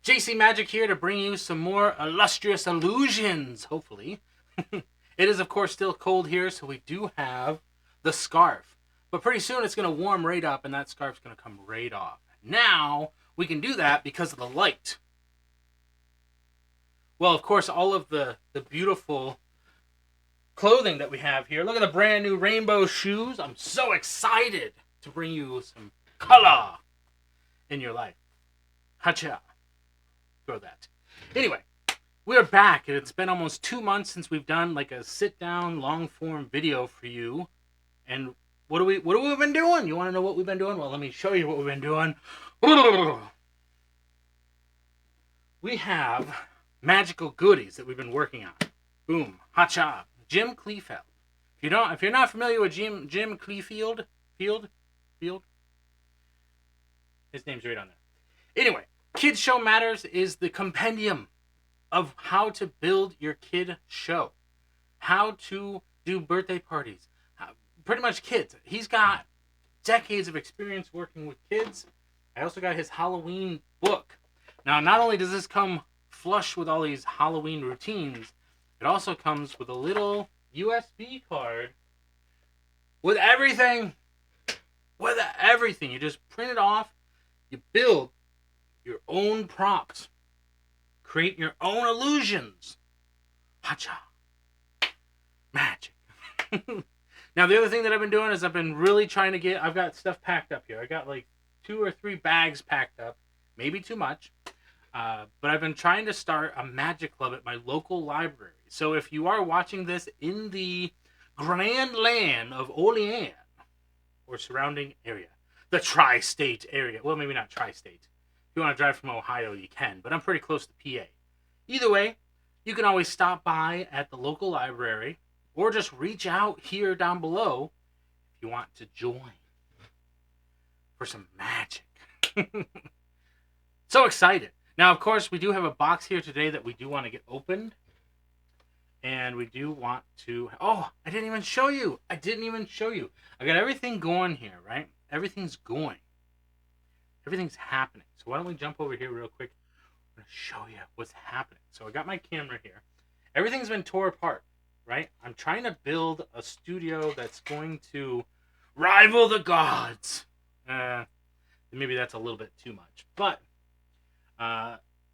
JC Magic here to bring you some more illustrious illusions, hopefully. It is, of course, still cold here, so we do have the scarf. But pretty soon it's going to warm right up, and that scarf's going to come right off. Now, we can do that because of the light. Well, of course, all of the beautiful clothing that we have here. Look at the brand new rainbow shoes. I'm so excited to bring you some color in your life. Hacha. Throw that. Anyway, we're back, and it's been almost 2 months since we've done like a sit-down, long-form video for you. And what have we been doing? You want to know what we've been doing? Well, let me show you what we've been doing. We have magical goodies that we've been working on. Boom, hot job. Jim Kleefeld. If you're not familiar with Jim Kleefeld, his name's right on there. Anyway, Kidshow Matters is the compendium of how to build your kid show, how to do birthday parties, pretty much kids. He's got decades of experience working with kids. I also got his Halloween book. Now, not only does this come flush with all these Halloween routines, it also comes with a little USB card with everything. With everything. You just print it off, you build your own props. Create your own illusions. Hacha. Magic. Now, the other thing that I've been doing is I've been really trying to I've got stuff packed up here. I got like 2 or 3 bags packed up. Maybe too much. But I've been trying to start a magic club at my local library. So if you are watching this in the grand land of Orleans or surrounding area, the tri-state area. Well, maybe not tri-state. If you want to drive from Ohio, you can, but I'm pretty close to PA. Either way, you can always stop by at the local library or just reach out here down below if you want to join for some magic. So excited. Now, of course, we do have a box here today that we do want to get opened. And we do want to... Oh, I didn't even show you. I got everything going here, right? Everything's going. Everything's happening. So why don't we jump over here real quick? I'm going to show you what's happening. So I got my camera here. Everything's been tore apart, right? I'm trying to build a studio that's going to rival the gods. Maybe that's a little bit too much. But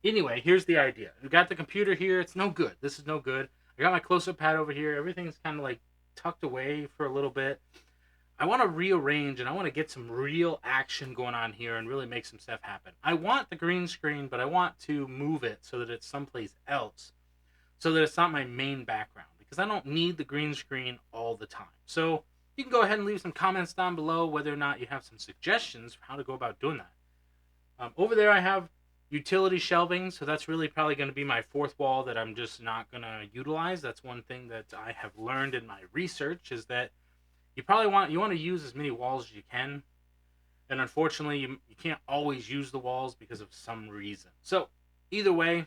anyway, here's the idea. We got the computer here. It's no good. This is no good. I got my close-up pad over here. Everything's kind of like tucked away for a little bit. I want to rearrange and I want to get some real action going on here and really make some stuff happen. I want the green screen, but I want to move it so that it's someplace else, so that it's not my main background, because I don't need the green screen all the time. So you can go ahead and leave some comments down below whether or not you have some suggestions for how to go about doing that. Over there I have utility shelving, so that's really probably going to be my fourth wall that I'm just not going to utilize. That's one thing that I have learned in my research, is that you want to use as many walls as you can, and unfortunately you can't always use the walls because of some reason. So either way,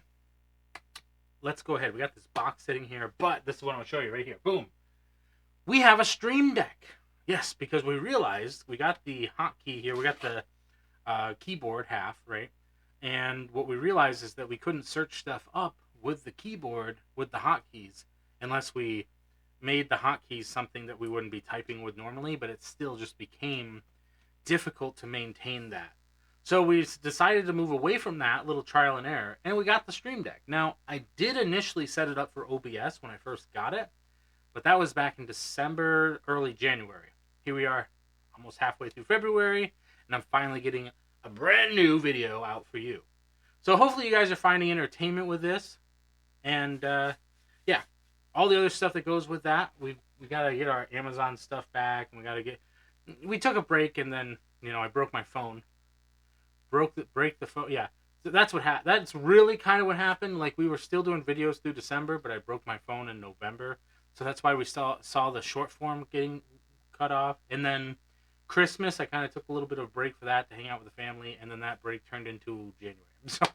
let's go ahead. We got this box sitting here, but this is what I'm going to show you right here. Boom. We have a Stream Deck. Yes, because we realized we got the hotkey here. We got the keyboard half, right? And what we realized is that we couldn't search stuff up with the keyboard, with the hotkeys, unless we made the hotkeys something that we wouldn't be typing with normally, but it still just became difficult to maintain that. So we decided to move away from that, little trial and error, and we got the Stream Deck. Now, I did initially set it up for OBS when I first got it, but that was back in December, early January. Here we are, almost halfway through February, and I'm finally getting a brand new video out for you. So hopefully you guys are finding entertainment with this. And yeah, all the other stuff that goes with that, we got to get our Amazon stuff back, and we took a break, and then, I broke my phone. Break the phone. Yeah. So that's really kind of what happened. Like, we were still doing videos through December, but I broke my phone in November. So that's why we saw the short form getting cut off. And then Christmas, I kind of took a little bit of a break for that to hang out with the family, and then that break turned into January. So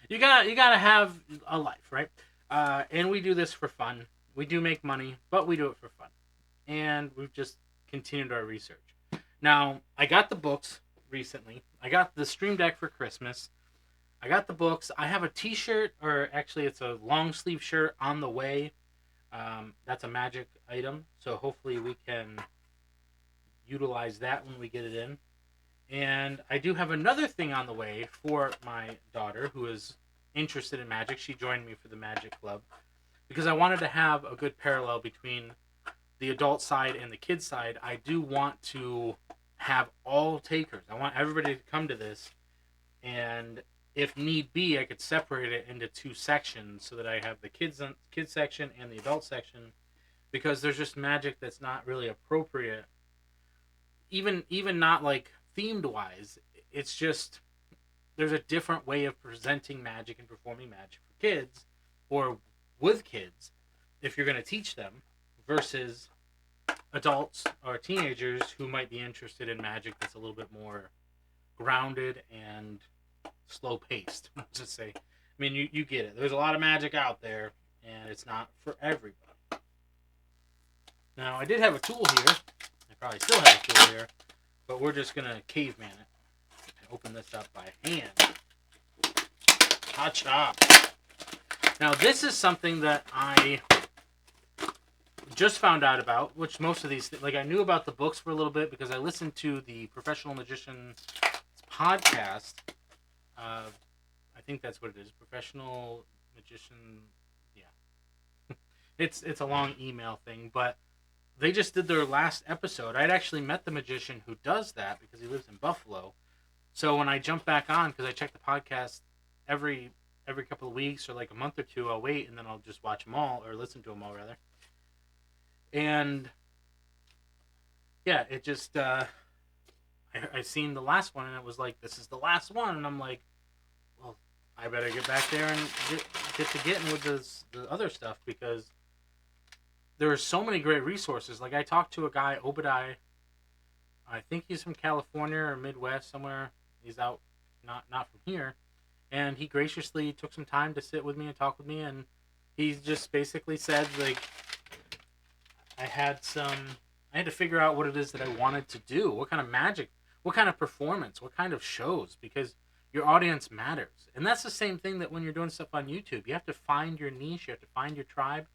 you gotta have a life, right? And we do this for fun. We do make money, but we do it for fun. And we've just continued our research. Now, I got the books recently. I got the Stream Deck for Christmas. I got the books. I have a T-shirt, or actually, it's a long sleeve shirt on the way. That's a magic item, so hopefully we can utilize that when we get it in. And I do have another thing on the way for my daughter who is interested in magic. She joined me for the magic club because I wanted to have a good parallel between the adult side and the kid side. I do want to have all takers. I want everybody to come to this, and if need be, I could separate it into two sections so that I have the kids section and the adult section, because there's just magic that's not really appropriate, even not like themed wise. It's just there's a different way of presenting magic and performing magic for kids or with kids if you're going to teach them versus adults or teenagers who might be interested in magic that's a little bit more grounded and slow paced. Let's just say. I mean, you get it. There's a lot of magic out there, and it's not for everybody. Now, I did have a tool here. I probably still have a tool here, but we're just gonna caveman it and open this up by hand. Ha-cha. Now, this is something that I just found out about, which most of these, like I knew about the books for a little bit because I listened to the Professional Magician podcast. I think that's what it is. Professional Magician. Yeah. It's a long email thing, but they just did their last episode. I'd actually met the magician who does that because he lives in Buffalo. So when I jump back on, because I check the podcast every couple of weeks or like a month or two, I'll wait and then I'll just watch them all, or listen to them all rather. And yeah, it just I seen the last one and it was like, this is the last one, and I'm like, well, I better get back there and get to getting with the other stuff, because there are so many great resources. Like I talked to a guy, Obadiah. I think he's from California or Midwest somewhere. He's out, not from here, and he graciously took some time to sit with me and talk with me, and he just basically said, like, I had to figure out what it is that I wanted to do, what kind of magic, what kind of performance, what kind of shows, because your audience matters. And that's the same thing that when you're doing stuff on YouTube, you have to find your niche, you have to find your tribe.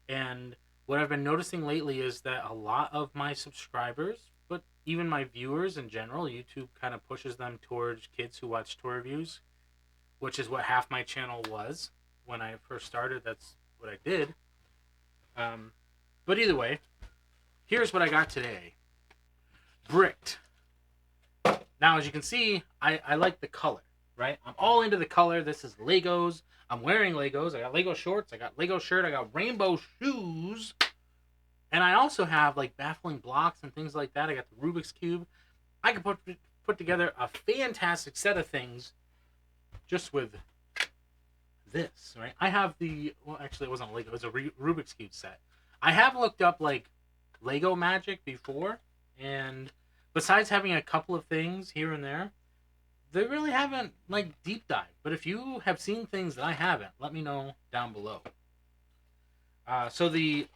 And what I've been noticing lately is that a lot of my subscribers, but even my viewers in general, YouTube kind of pushes them towards kids who watch tour reviews, which is what half my channel was when I first started. That's what I did. But either way, here's what I got today. Bricked. Now, as you can see, I like the color, right? I'm all into the color. This is Legos. I'm wearing Legos. I got Lego shorts. I got Lego shirt. I got rainbow shoes. And I also have, like, baffling blocks and things like that. I got the Rubik's Cube. I could put together a fantastic set of things just with this, right? I have well, actually, it wasn't a Lego. It was a Rubik's Cube set. I have looked up, like, Lego magic before, and besides having a couple of things here and there, they really haven't, like, deep dive. But if you have seen things that I haven't, let me know down below. So the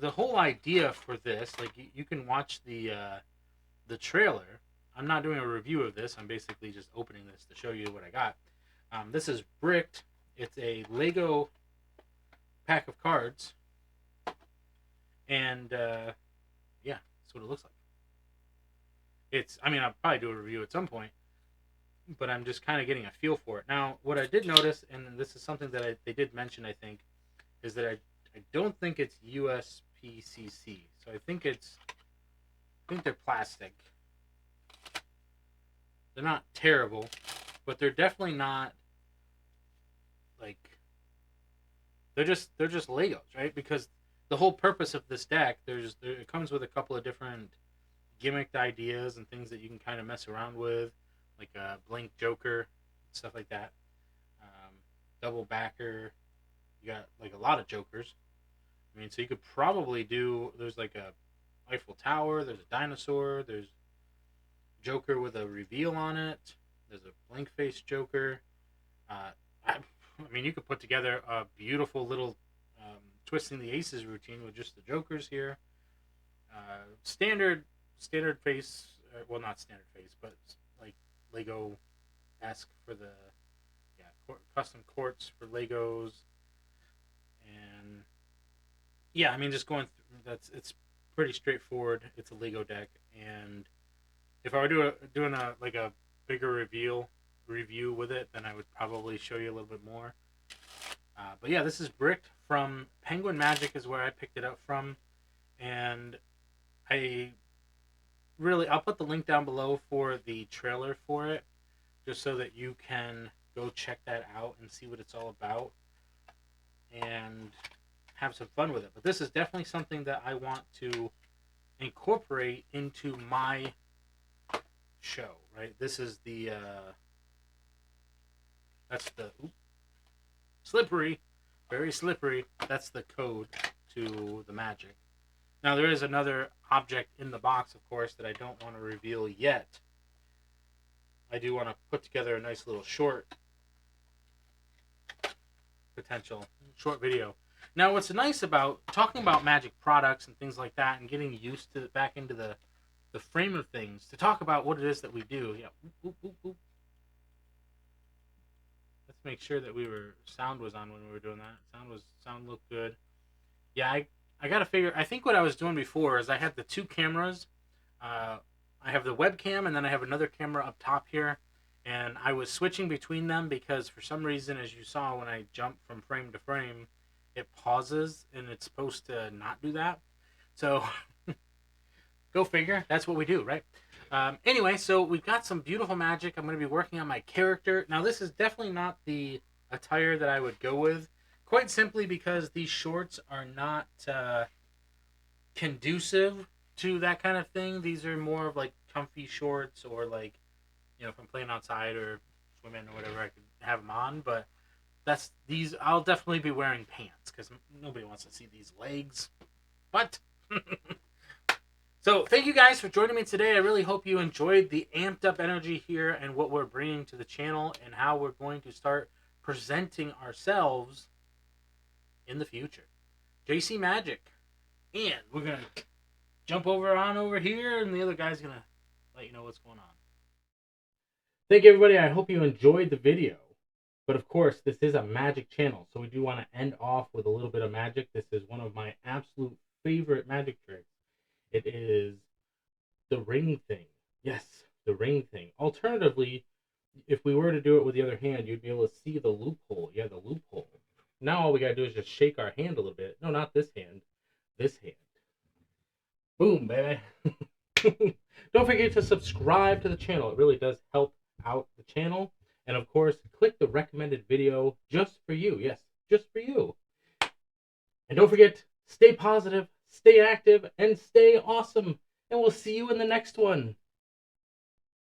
whole idea for this, like, you can watch the trailer. I'm not doing a review of this. I'm basically just opening this to show you what I got. This is Bricked. It's a Lego pack of cards. And, yeah, that's what it looks like. I'll probably do a review at some point, but I'm just kind of getting a feel for it. Now, what I did notice, and this is something that they did mention, I think, is that I don't think it's USPCC. So I think they're plastic. They're not terrible, but they're definitely not, like, they're just Legos, right? Because the whole purpose of this deck, it comes with a couple of different gimmicked ideas and things that you can kind of mess around with, like a blank joker, stuff like that. Double backer. You got, like, a lot of jokers. I mean, so you could probably there's like a Eiffel Tower, there's a dinosaur, there's Joker with a reveal on it, there's a blank face Joker. I mean, you could put together a beautiful little Twisting the Aces routine with just the Jokers here. Standard face, well, not standard face, but like Lego-esque for the custom courts for Legos, and yeah, I mean, just going through, it's pretty straightforward. It's a Lego deck, and if I were doing a like a bigger review with it, then I would probably show you a little bit more. But yeah, this is bricked from Penguin Magic is where I picked it up from, and I'll put the link down below for the trailer for it, just so that you can go check that out and see what it's all about and have some fun with it. But this is definitely something that I want to incorporate into my show, right? This is the that's the slippery, very slippery. That's the code to the magic. Now there is another object in the box, of course, that I don't want to reveal yet. I do want to put together a nice little short video. Now, what's nice about talking about magic products and things like that, and getting used to back into the frame of things, to talk about what it is that we do. Yeah, let's make sure that sound was on when we were doing that. Sound looked good. Yeah, I got to figure. I think what I was doing before is I had the two cameras. I have the webcam, and then I have another camera up top here, and I was switching between them because for some reason, as you saw when I jump from frame to frame, it pauses, and it's supposed to not do that. So go figure. That's what we do, right? Anyway, so we've got some beautiful magic. I'm going to be working on my character. Now, this is definitely not the attire that I would go with, quite simply because these shorts are not conducive to that kind of thing. These are more of like comfy shorts, or like, if I'm playing outside or swimming or whatever, I could have them on. But I'll definitely be wearing pants because nobody wants to see these legs. But so thank you guys for joining me today. I really hope you enjoyed the amped up energy here and what we're bringing to the channel and how we're going to start presenting ourselves in the future. JC Magic. And we're going to jump over here, and the other guy's going to let you know what's going on. Thank you, everybody. I hope you enjoyed the video. But of course, this is a magic channel, so we do want to end off with a little bit of magic. This is one of my absolute favorite magic tricks. It is the ring thing. Yes, the ring thing. Alternatively, if we were to do it with the other hand, you'd be able to see the loophole. Yeah, the loophole. Now all we got to do is just shake our hand a little bit. No, not this hand. This hand. Boom, baby. Don't forget to subscribe to the channel. It really does help out the channel. And of course, click the recommended video just for you. Yes, just for you. And don't forget, stay positive, stay active, and stay awesome. And we'll see you in the next one.